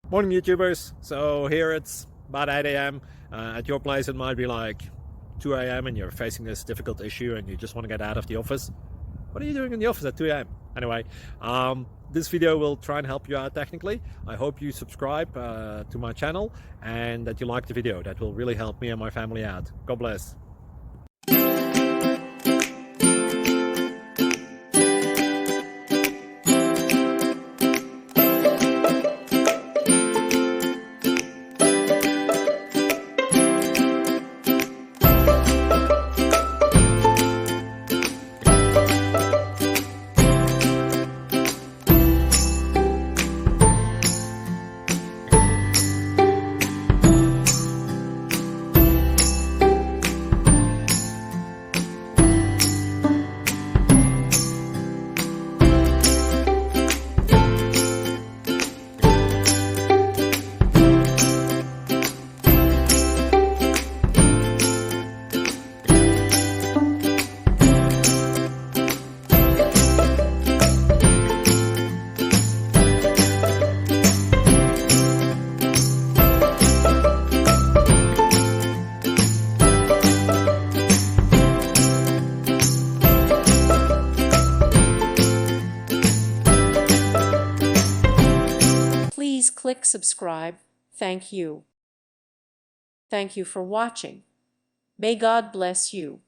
Morning YouTubers. So here it's about 8 a.m. At your place it might be like 2 a.m. and you're facing this difficult issue and you just want to get out of the office. What are you doing in the office at 2 a.m.? Anyway, this video will try and help you out technically. I hope you subscribe to my channel and that you like the video. That will really help me and my family out. God bless. Please click subscribe. Thank you. Thank you for watching. May God bless you.